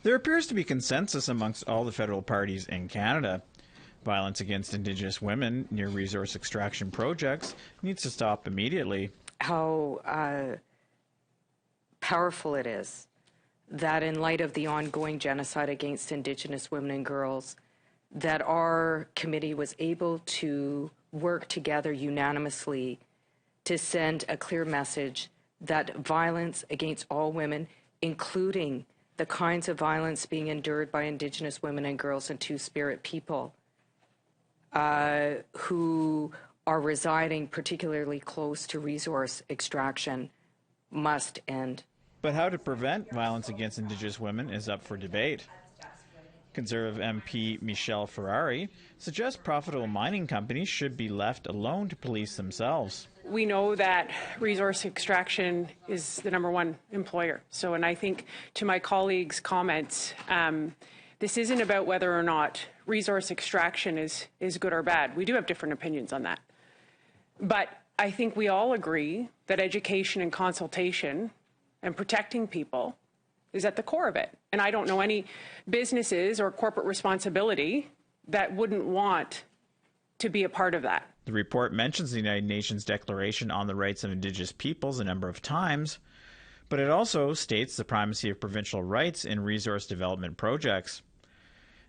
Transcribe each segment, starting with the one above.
There appears to be consensus amongst all the federal parties in Canada. Violence against Indigenous women near resource extraction projects needs to stop immediately. How powerful it is that in light of the ongoing genocide against Indigenous women and girls, that our committee was able to work together unanimously to send a clear message that violence against all women, including the kinds of violence being endured by Indigenous women and girls and Two-Spirit people who are residing particularly close to resource extraction, must end. But how to prevent violence against Indigenous women is up for debate. Conservative MP Michelle Ferrari suggests profitable mining companies should be left alone to police themselves. We know that resource extraction is the #1 employer. So, and I think to my colleagues' comments, this isn't about whether or not resource extraction is good or bad. We do have different opinions on that. But I think we all agree that education and consultation and protecting people is at the core of it. And I don't know any businesses or corporate responsibility that wouldn't want to be a part of that. The report mentions the United Nations Declaration on the Rights of Indigenous Peoples a number of times, but it also states the primacy of provincial rights in resource development projects,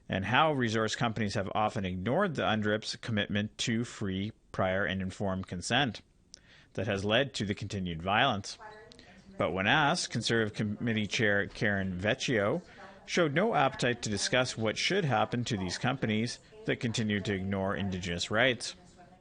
and how resource companies have often ignored the UNDRIP's commitment to free, prior, and informed consent that has led to the continued violence. But when asked, Conservative Committee Chair Karen Vecchio showed no appetite to discuss what should happen to these companies that continue to ignore Indigenous rights.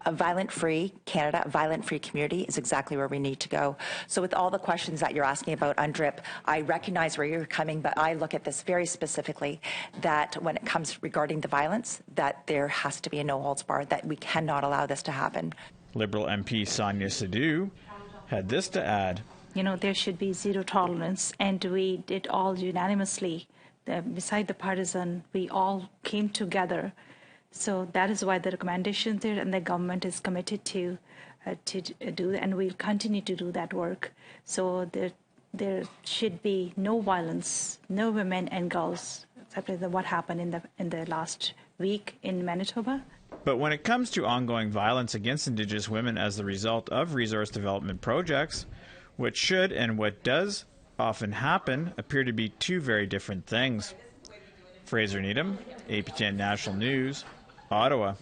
A violent-free Canada, a violent-free community is exactly where we need to go. So with all the questions that you're asking about UNDRIP, I recognize where you're coming, but I look at this very specifically, that when it comes regarding the violence, that there has to be a no-holds-barred, that we cannot allow this to happen. Liberal MP Sonia Sidhu had this to add. You know, there should be zero tolerance, and we did all unanimously. Beside the partisan, we all came together. So that is why the recommendations there, and the government is committed to do, and we'll continue to do that work. So there should be no violence, no women and girls, except for what happened in the last week in Manitoba. But when it comes to ongoing violence against Indigenous women as the result of resource development projects, what should and what does often happen appear to be two very different things. Fraser Needham, APTN National News, Ottawa.